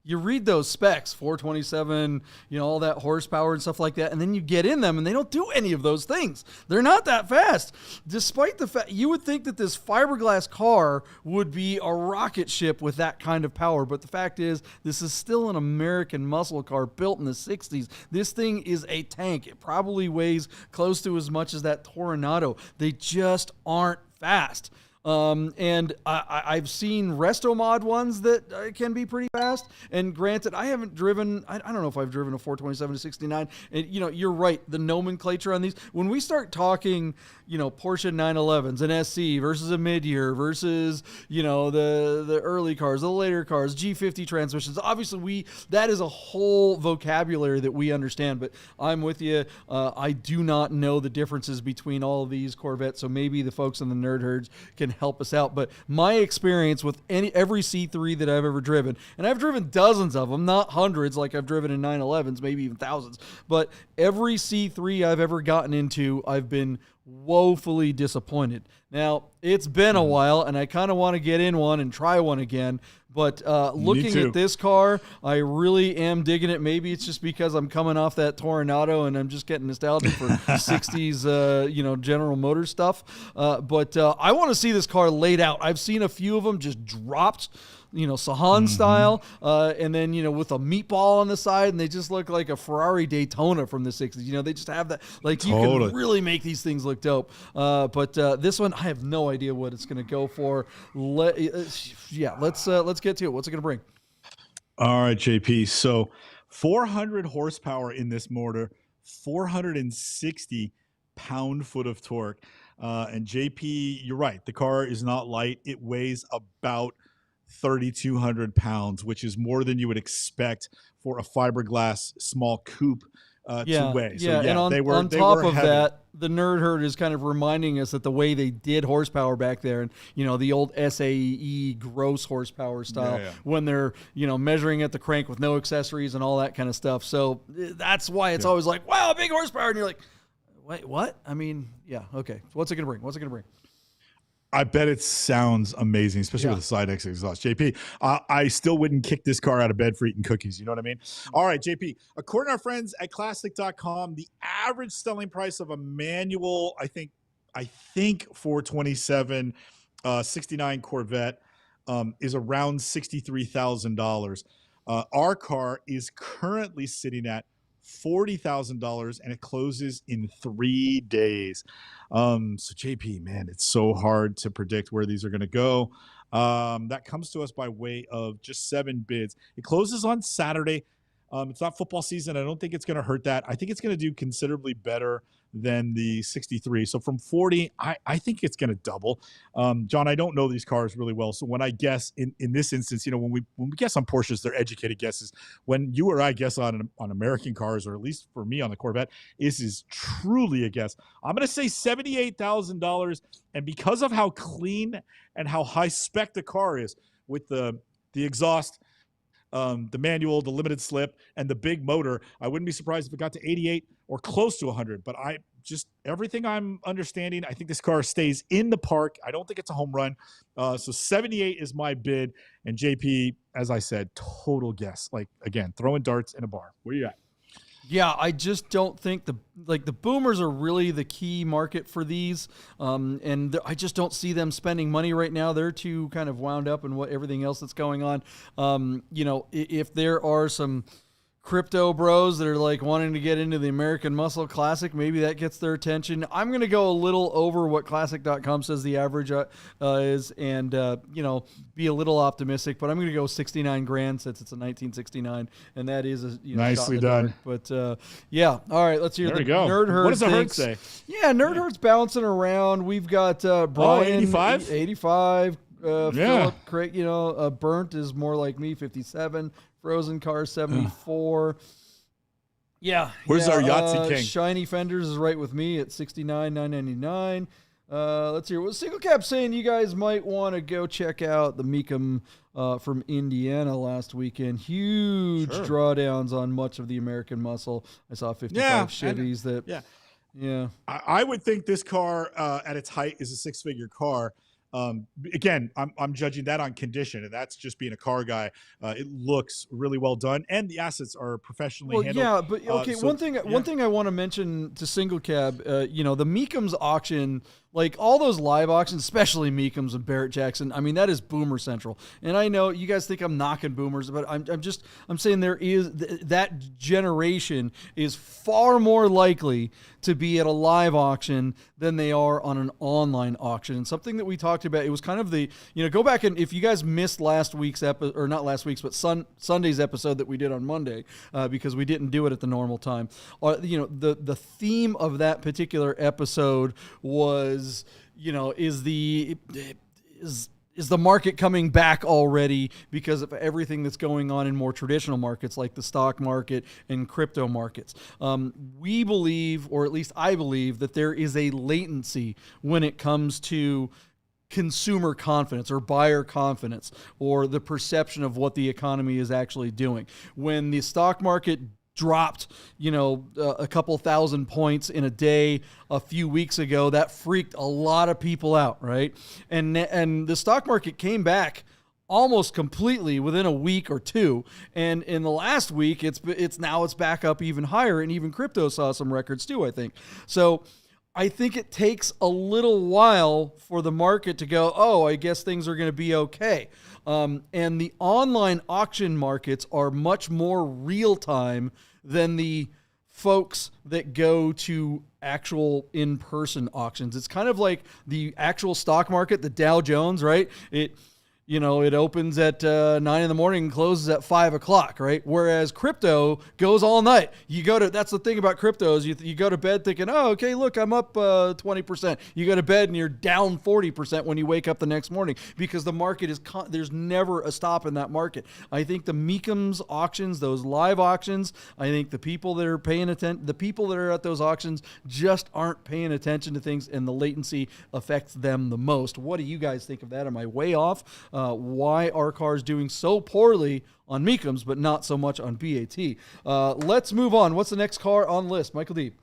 read those specs, 427, all that horsepower and stuff like that, and then you get in them and they don't do any of those things. They're not that fast. Despite the fact you would think that this fiberglass car would be a rocket ship with that kind of power, but the fact is this is still an American muscle car built in the 60s. This thing is a tank. It probably weighs close to as much as that Toronado. They just aren't fast. And I've seen resto mod ones that can be pretty fast. And granted, I haven't driven, I don't know if I've driven a 427 to 69. And, you're right. The nomenclature on these, when we start talking, Porsche 911s, an SC versus a mid-year versus, the early cars, the later cars, G50 transmissions, obviously that is a whole vocabulary that we understand, but I'm with you. I do not know the differences between all of these Corvettes. So maybe the folks in the nerd herds can help us out. But my experience with every C3 that I've ever driven, and I've driven dozens of them, not hundreds like I've driven in 911s, maybe even thousands, but every C3 I've ever gotten into, I've been woefully disappointed. Now, it's been a while, and I kind of want to get in one and try one again, but looking at this car, I really am digging it. Maybe it's just because I'm coming off that Toronado and I'm just getting nostalgic for 60s, General Motors stuff. But I want to see this car laid out. I've seen a few of them just dropped, Sahan style, and then, with a meatball on the side, and they just look like a Ferrari Daytona from the 60s. They just have that, like, you can really make these things look dope. But this one, I have no idea what it's going to go for. Let's get to it. What's it going to bring? All right, JP. So 400 horsepower in this motor, 460 pound-foot of torque. And JP, you're right. The car is not light. It weighs about 3,200 pounds, which is more than you would expect for a fiberglass small coupe to weigh. So, and on top of that, the nerd herd is kind of reminding us that the way they did horsepower back there, and the old SAE gross horsepower style, when they're measuring at the crank with no accessories and all that kind of stuff. So that's why it's always like, wow, big horsepower, and you're like, wait, what? I mean, okay. So what's it gonna bring? I bet it sounds amazing, especially with a side X exhaust. JP, I still wouldn't kick this car out of bed for eating cookies. You know what I mean? All right, JP, according to our friends at classic.com, the average selling price of a manual, I think 427 69 Corvette is around $63,000. Our car is currently sitting at $40,000 and it closes in 3 days. So JP, man, it's so hard to predict where these are going to go. That comes to us by way of just 7 bids. It closes on Saturday. It's not football season. I don't think it's going to hurt that. I think it's going to do considerably better than the 63. So from 40, I think it's going to double. John, I don't know these cars really well. So when I guess in this instance, when we guess on Porsches, they're educated guesses. When you or I guess on American cars, or at least for me on the Corvette, this is truly a guess. I'm going to say $78,000. And because of how clean and how high spec the car is with the exhaust, the manual, the limited slip, and the big motor, I wouldn't be surprised if it got to 88 or close to 100. But everything I'm understanding, I think this car stays in the park. I don't think it's a home run. So 78 is my bid. And JP, as I said, total guess. Like, again, throwing darts in a bar. Where you at? Yeah, I just don't think the boomers are really the key market for these, and I just don't see them spending money right now. They're too kind of wound up in everything else that's going on. If there are some crypto bros that are like wanting to get into the American Muscle Classic, maybe that gets their attention. I'm going to go a little over what classic.com says the average is, and be a little optimistic, but I'm going to go 69 grand since it's a 1969, and that is nicely done. But all right, let's hear the Nerd Herd. What does the Herd say? Yeah, Nerd Herd's bouncing around. We've got Brian 85. Philip Craig, Burnt is more like me, 57. Frozen Car 74. Where's our Yahtzee King? Shiny Fenders is right with me at 69,999. Let's hear what Single Cap saying. You guys might want to go check out the Mecum from Indiana last weekend. Huge drawdowns on much of the American Muscle. I saw 55 Chevys I would think this car at its height is a 6-figure car. Again, I'm judging that on condition, and that's just being a car guy. It looks really well done, and the assets are professionally handled. Yeah, but okay. One thing I want to mention to Single Cab, the Mecum's auction, like all those live auctions, especially Mecum's and Barrett Jackson. I mean, that is boomer central. And I know you guys think I'm knocking boomers, but I'm saying there is that generation is far more likely to be at a live auction than they are on an online auction. And something that we talked about, it was kind of go back and if you guys missed last week's episode, or not last week's, but Sunday's episode that we did on Monday, because we didn't do it at the normal time. The theme of that particular episode was, is the market coming back already because of everything that's going on in more traditional markets like the stock market and crypto markets? We believe, or at least I believe, that there is a latency when it comes to consumer confidence or buyer confidence or the perception of what the economy is actually doing. When the stock market dropped, a couple thousand points in a day a few weeks ago, that freaked a lot of people out, right? And the stock market came back almost completely within a week or two. And in the last week, it's back up even higher, and even crypto saw some records too, I think. So I think it takes a little while for the market to go, oh, I guess things are going to be okay. And the online auction markets are much more real time than the folks that go to actual in-person auctions. It's kind of like the actual stock market, the Dow Jones, right? It opens at 9 in the morning and closes at 5 o'clock, right? Whereas crypto goes all night. That's the thing about crypto is you go to bed thinking, oh, okay, look, I'm up 20%. You go to bed and you're down 40% when you wake up the next morning because the market is, there's never a stop in that market. I think the Mecum's auctions, those live auctions, I think the people that are paying attention, the people that are at those auctions just aren't paying attention to things, and the latency affects them the most. What do you guys think of that? Am I way off? Why are cars doing so poorly on Mecum's but not so much on BAT? Let's move on. What's the next car on the list? Michael Deep.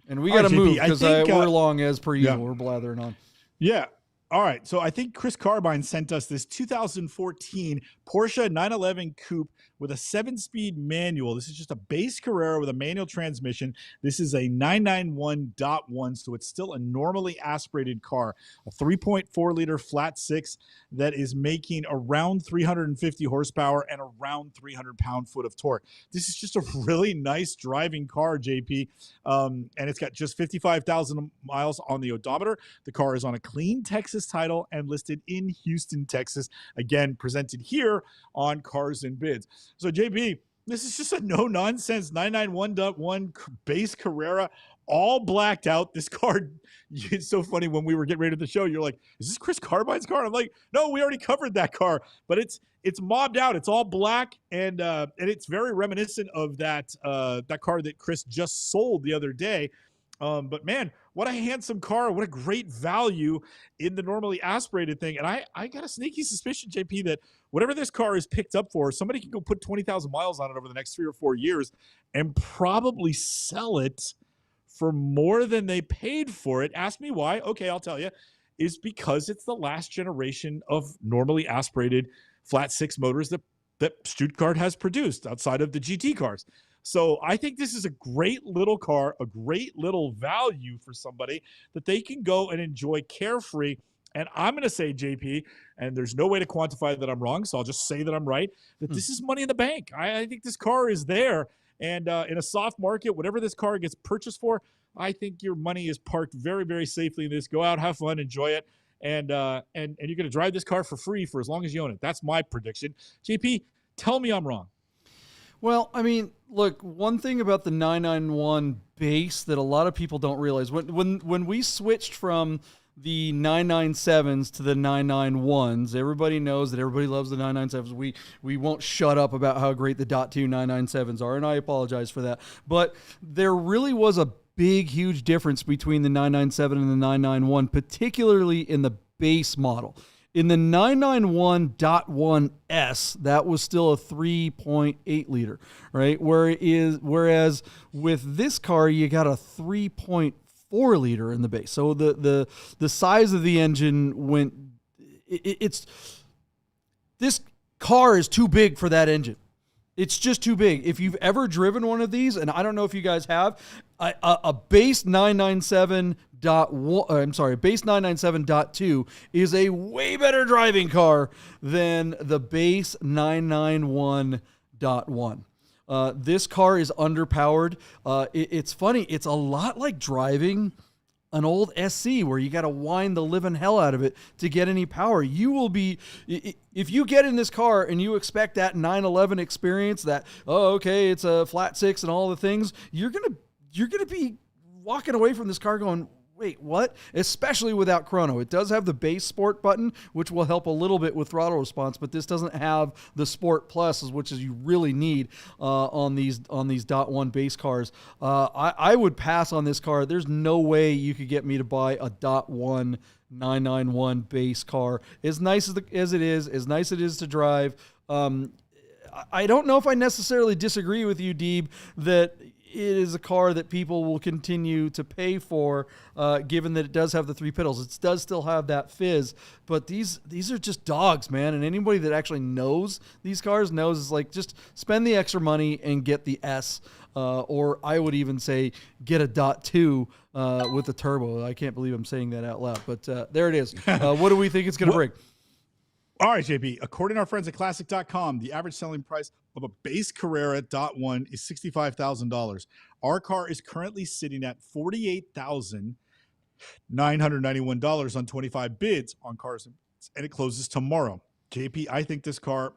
And we got to move because we're long as per usual. We're blathering on. Yeah. All right, so I think Chris Carbine sent us this 2014 Porsche 911 Coupe with a 7-speed manual. This is just a base Carrera with a manual transmission. This is a 991.1, so it's still a normally aspirated car, a 3.4-liter flat six that is making around 350 horsepower and around 300 pound-foot of torque. This is just a really nice driving car, JP, and it's got just 55,000 miles on the odometer. The car is on a clean Texas title and listed in Houston, Texas. Again, presented here on Cars and Bids. So, JB, this is just a no-nonsense 991.1 base Carrera, all blacked out. This car, it's so funny when we were getting ready to the show, you're like, is this Chris Carbine's car? I'm like, no, we already covered that car. But it's mobbed out. It's all black, and it's very reminiscent of that car that Chris just sold the other day. But man, what a handsome car. What a great value in the normally aspirated thing. And I got a sneaky suspicion, JP, that whatever this car is picked up for, somebody can go put 20,000 miles on it over the next 3 or 4 years and probably sell it for more than they paid for it. Ask me why. Okay, I'll tell you. Is because it's the last generation of normally aspirated flat six motors that Stuttgart has produced outside of the GT cars. So I think this is a great little car, a great little value for somebody that they can go and enjoy carefree. And I'm going to say, JP, and there's no way to quantify that I'm wrong, so I'll just say that I'm right, that this is money in the bank. I think this car is there. And in a soft market, whatever this car gets purchased for, I think your money is parked very, very safely in this. Go out, have fun, enjoy it. And you're going to drive this car for free for as long as you own it. That's my prediction. JP, tell me I'm wrong. Well, I mean, look, one thing about the 991 base that a lot of people don't realize, when we switched from the 997s to the 991s, everybody knows that everybody loves the 997s. We won't shut up about how great the .2 997s are, and I apologize for that. But there really was a big, huge difference between the 997 and the 991, particularly in the base model. In the 991.1S, that was still a 3.8 liter, right? Whereas with this car, you got a 3.4 liter in the base. So the size of the engine went. This car is too big for that engine. It's just too big. If you've ever driven one of these, and I don't know if you guys have, a base 997.2 is a way better driving car than the base 991.1. This car is underpowered. It's funny. It's a lot like driving an old SC where you got to wind the living hell out of it to get any power. You will be, if you get in this car and you expect that 911 experience, that, oh, okay, it's a flat six and all the things, you're going to be walking away from this car going, wait, what? Especially without chrono. It does have the base sport button, which will help a little bit with throttle response, but this doesn't have the sport plus, which is you really need on these .1 base cars. I would pass on this car. There's no way you could get me to buy a .1 991 base car. As nice as it is to drive. I don't know if I necessarily disagree with you, Deeb, that it is a car that people will continue to pay for, given that it does have the 3 pedals. It does still have that fizz, but these are just dogs, man. And anybody that actually knows these cars knows it's like, just spend the extra money and get the S, or I would even say get a .2 with the turbo. I can't believe I'm saying that out loud, but there it is. What do we think it's going to bring? All right, JP. According to our friends at Classic.com, the average selling price of a base Carrera .1 is $65,000. Our car is currently sitting at $48,991 on 25 bids on Cars, and it closes tomorrow. JP, I think this car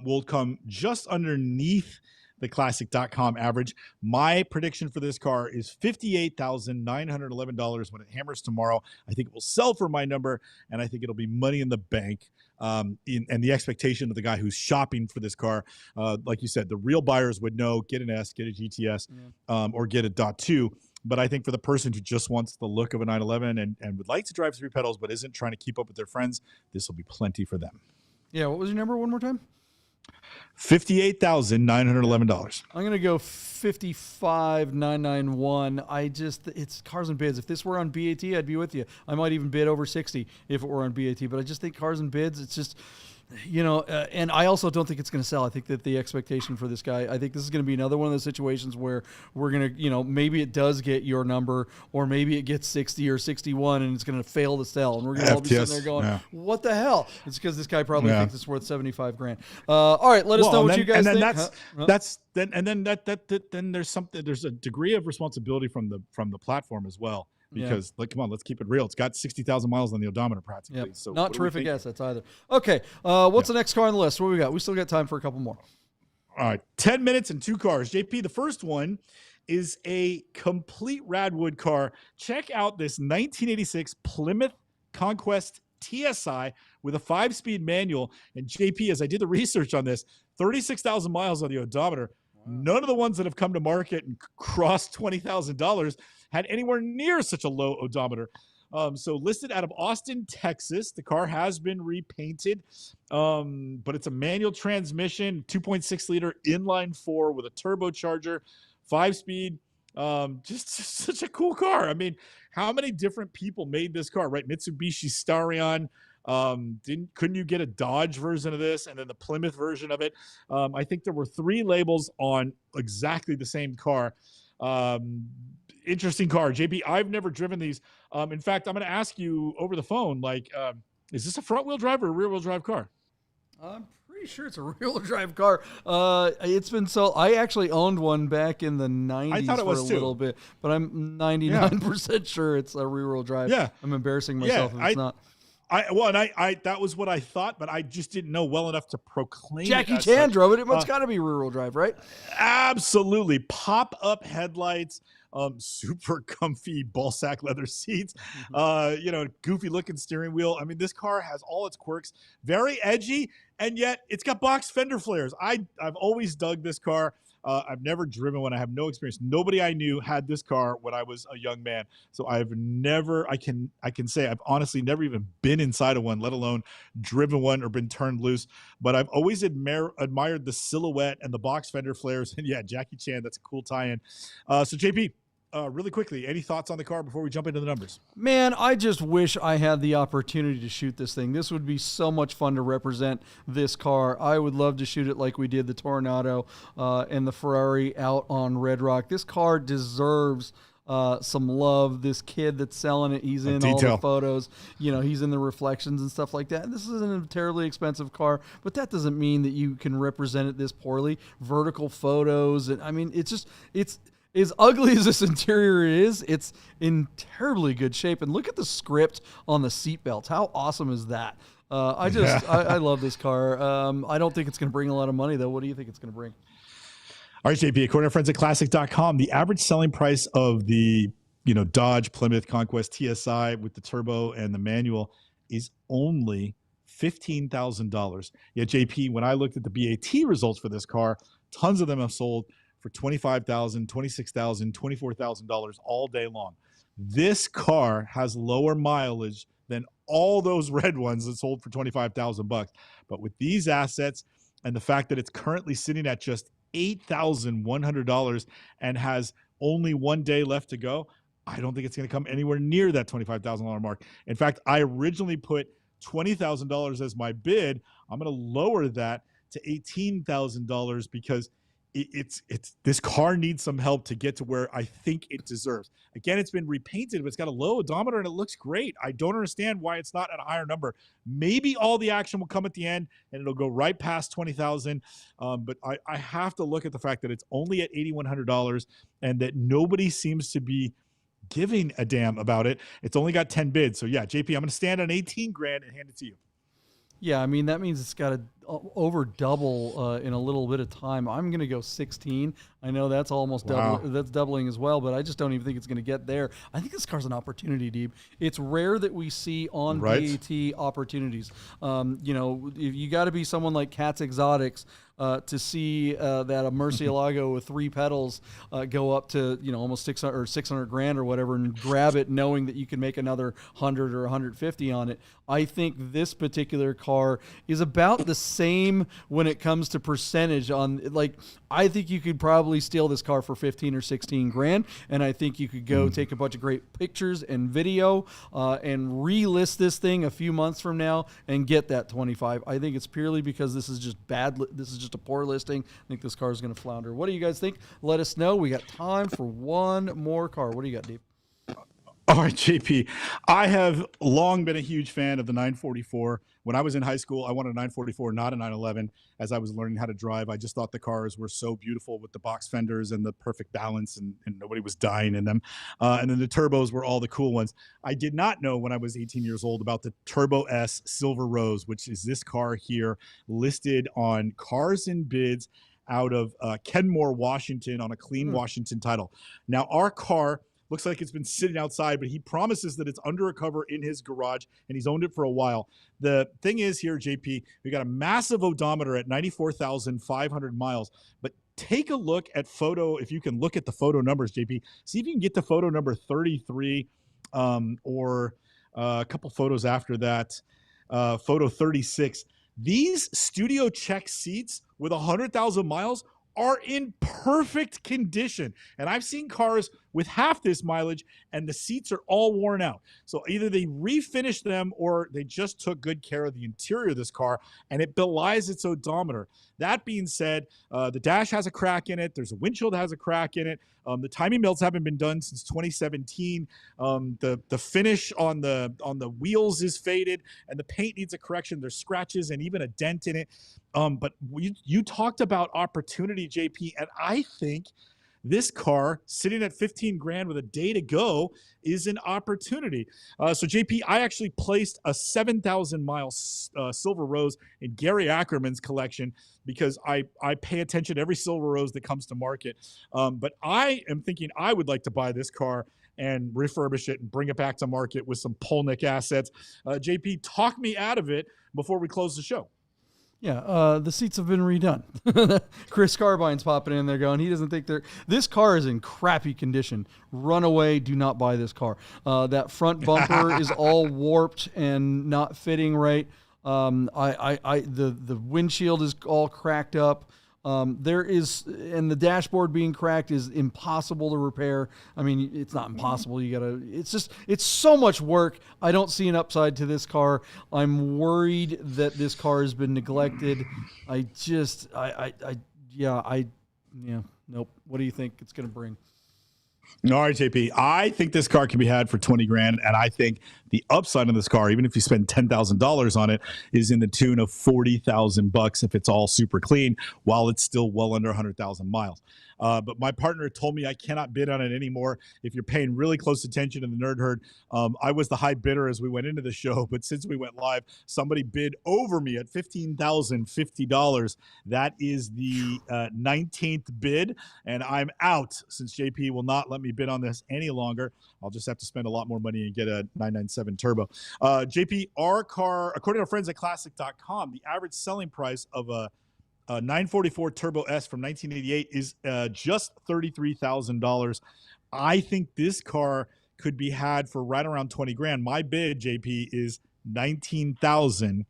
will come just underneath the Classic.com average. My prediction for this car is $58,911 when it hammers tomorrow. I think it will sell for my number, and I think it'll be money in the bank. And the expectation of the guy who's shopping for this car, like you said, the real buyers would know, get an S, get a GTS, or get a .2. But I think for the person who just wants the look of a 911 and would like to drive 3 pedals but isn't trying to keep up with their friends, this will be plenty for them. Yeah, what was your number one more time? $58,911. I'm going to go 55,991. It's Cars and Bids. If this were on BAT, I'd be with you. I might even bid over 60 if it were on BAT, but I just think Cars and Bids, it's just, and I also don't think it's going to sell. I think that the expectation for this guy, I think this is going to be another one of those situations where we're going to, maybe it does get your number, or maybe it gets 60 or 61 and it's going to fail to sell. And we're going to all be sitting there going, what the hell? It's because this guy probably thinks it's worth 75 grand. All right. Let us know what you guys think. Then there's a degree of responsibility from the platform as well. Because, come on, let's keep it real. It's got 60,000 miles on the odometer practically. Yep. So not terrific assets either. Okay, what's the next car on the list? What do we got? We still got time for a couple more. All right, 10 minutes and 2 cars. JP, the first one is a complete Radwood car. Check out this 1986 Plymouth Conquest TSi with a 5-speed manual. And JP, as I did the research on this, 36,000 miles on the odometer. None of the ones that have come to market and crossed $20,000 had anywhere near such a low odometer. So listed out of Austin, Texas. The car has been repainted, but it's a manual transmission, 2.6 liter inline 4 with a turbocharger, 5-speed. Just such a cool car. I mean, how many different people made this car, right? Mitsubishi Starion. Couldn't you get a Dodge version of this and then the Plymouth version of it? I think there were 3 labels on exactly the same car. Interesting car. JP, I've never driven these. In fact, I'm going to ask you over the phone, is this a front wheel drive or a rear wheel drive car? I'm pretty sure it's a rear wheel drive car. It's been sold. I actually owned one back in the 90s I thought it was for a little bit, but I'm 99% sure it's a rear wheel drive. Yeah. I'm embarrassing myself if it's not. That was what I thought, but I just didn't know well enough to proclaim. Jackie Chan drove it. It's got to be rear wheel drive, right? Absolutely. Pop-up headlights, super comfy ball sack leather seats, goofy looking steering wheel. I mean, this car has all its quirks, very edgy, and yet it's got box fender flares. I've always dug this car. I've never driven one. I have no experience. Nobody I knew had this car when I was a young man. So I can say I've honestly never even been inside of one, let alone driven one or been turned loose. But I've always admired the silhouette and the box fender flares. And yeah, Jackie Chan, that's a cool tie-in. So JP, really quickly, any thoughts on the car before we jump into the numbers? Man, I just wish I had the opportunity to shoot this thing. This would be so much fun to represent this car. I would love to shoot it like we did the Toronado and the Ferrari out on Red Rock. This car deserves some love. This kid that's selling it, he's in all the photos. He's in the reflections and stuff like that. This isn't a terribly expensive car, but that doesn't mean that you can represent it this poorly. Vertical photos, and I mean, it's as ugly as this interior is, it's in terribly good shape. And look at the script on the seatbelts. How awesome is that? I love this car. I don't think it's going to bring a lot of money, though. What do you think it's going to bring? All right, JP, according to friends at classic.com, the average selling price of the Dodge Plymouth Conquest TSi with the turbo and the manual is only $15,000. Yeah, JP, when I looked at the BAT results for this car, tons of them have sold for $25,000, $26,000, $24,000 all day long. This car has lower mileage than all those red ones that sold for $25,000. But with these assets and the fact that it's currently sitting at just $8,100 and has only 1 day left to go, I don't think it's going to come anywhere near that $25,000 mark. In fact, I originally put $20,000 as my bid. I'm going to lower that to $18,000 because it's this car needs some help to get to where I think it deserves. Again, it's been repainted, but it's got a low odometer and it looks great. I don't understand why it's not at a higher number. Maybe all the action will come at the end and it'll go right past 20,000. But I have to look at the fact that it's only at $8,100 and that nobody seems to be giving a damn about it. It's only got 10 bids. So yeah, JP, I'm going to stand on 18 grand and hand it to you. Yeah, I mean, that means it's got to over double in a little bit of time. I'm going to go 16. I know that's almost double. That's doubling as well, but I just don't even think it's going to get there. I think this car's an opportunity, Deeb. It's rare that we see on BAT opportunities. If you got to be someone like Cat's Exotics to see that a Murcielago with 3 pedals go up to almost 600 grand or whatever, and grab it knowing that you can make another 100 or 150 on it. I think this particular car is about the same when it comes to percentage on, like, I think you could probably steal this car for 15 or 16 grand. And I think you could go take a bunch of great pictures and video and relist this thing a few months from now and get that 25. I think it's purely because this is just bad. This is just a poor listing. I think this car is going to flounder. What do you guys think? Let us know. We got time for one more car. What do you got, Dave? All right, JP. I have long been a huge fan of the 944. When I was in high school, I wanted a 944, not a 911. As I was learning how to drive, I just thought the cars were so beautiful with the box fenders and the perfect balance, and nobody was dying in them. And then the turbos were all the cool ones. I did not know when I was 18 years old about the Turbo S Silver Rose, which is this car here listed on Cars and Bids out of Kenmore, Washington, on a clean Washington title. Now, our car looks like it's been sitting outside, but he promises that it's under a cover in his garage, and he's owned it for a while. The thing is here, JP, we got a massive odometer at 94,500 miles, but take a look at if you can look at the photo numbers, JP. See if you can get to photo number 33 or a couple photos after that, photo 36. These studio check seats with 100,000 miles are in perfect condition. And I've seen cars with half this mileage and the seats are all worn out. So either they refinished them or they just took good care of the interior of this car, and it belies its odometer. That being said, the dash has a crack in it. There's a windshield that has a crack in it. The timing belts haven't been done since 2017. The finish on the wheels is faded, and the paint needs a correction. There's scratches and even a dent in it. But you talked about opportunity, JP, and I think this car sitting at 15 grand with a day to go is an opportunity. So JP, I actually placed a 7,000 mile Silver Rose in Gary Ackerman's collection because I pay attention to every Silver Rose that comes to market. But I am thinking I would like to buy this car and refurbish it and bring it back to market with some Polnick assets. JP, talk me out of it before we close the show. Yeah, the seats have been redone. Chris Carbine's popping in there going, he doesn't think this car is in crappy condition. Run away, do not buy this car. That front bumper is all warped and not fitting right. The windshield is all cracked up. And the dashboard being cracked is impossible to repair. I mean, it's not impossible. It's so much work. I don't see an upside to this car. I'm worried that this car has been neglected. Nope. What do you think it's going to bring? All right, JP. I think this car can be had for 20 grand, and I think the upside on this car, even if you spend $10,000 on it, is in the tune of $40,000 if it's all super clean, while it's still well under 100,000 miles. But my partner told me I cannot bid on it anymore. If you're paying really close attention to the Nerd Herd, I was the high bidder as we went into the show, but since we went live, somebody bid over me at $15,050. That is the 19th bid, and I'm out since JP will not let me bid on this any longer. I'll just have to spend a lot more money and get a 997 turbo. JP, our car, according to our friends at classic.com, the average selling price of a 944 Turbo S from 1988 is just $33,000. I think this car could be had for right around 20 grand. My bid, JP, is $19,880,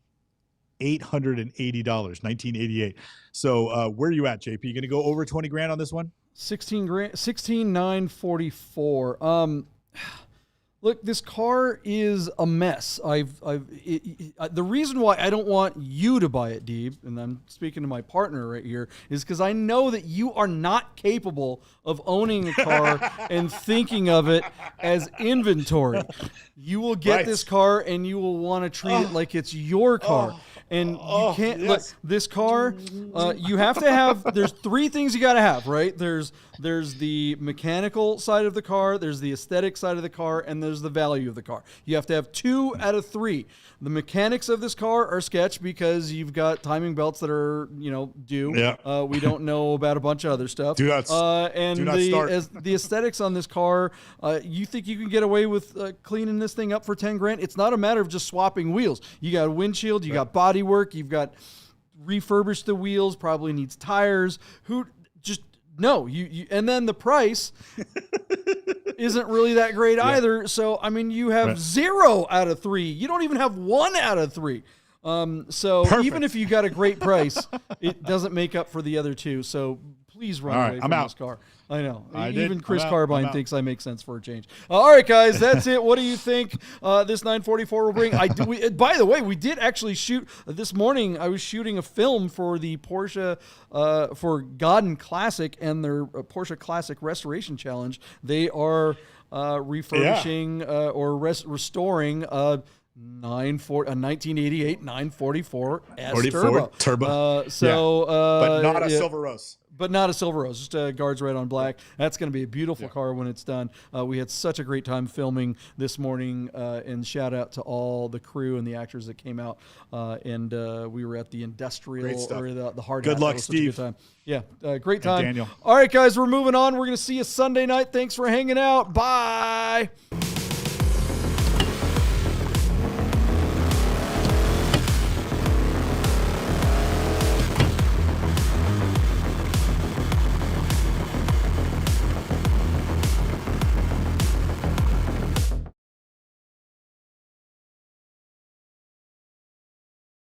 1988. So where are you at, JP? You going to go over 20 grand on this one? 16,944. Look, this car is a mess. The reason why I don't want you to buy it, Deeb, and I'm speaking to my partner right here, is because I know that you are not capable of owning a car and thinking of it as inventory. You will get this car and you will want to treat it like it's your car. And you can't look this car. You have to have. There's three things you got to have, right? There's the mechanical side of the car. There's the aesthetic side of the car, and there's the value of the car. You have to have 2 out of 3. The mechanics of this car are sketch because you've got timing belts that are due. Yeah. We don't know about a bunch of other stuff. The aesthetics on this car. You think you can get away with cleaning this thing up for 10 grand? It's not a matter of just swapping wheels. You got a windshield. You got body work, you've got refurbished the wheels, probably needs tires. You and then the price isn't really that great either. So I mean, you have 0 out of 3. You don't even have 1 out of 3. So Perfect. even if you got a great price, it doesn't make up for the other two. So please run away from this car. I know. Even Chris Carbine thinks I make sense for a change. All right, guys, that's it. What do you think this 944 will bring? By the way, we did actually shoot this morning. I was shooting a film for the Porsche for Godden Classic and their Porsche Classic Restoration Challenge. They are refurbishing or restoring a 1988 944 S Turbo. But not a Silver Rose. But not a Silver Rose, just guards red on black. That's going to be a beautiful car when it's done. We had such a great time filming this morning, and shout out to all the crew and the actors that came out. And we were at the industrial or the hard hat. Good luck, Steve. Good time. Yeah, great time. Daniel. All right, guys, we're moving on. We're going to see you Sunday night. Thanks for hanging out. Bye.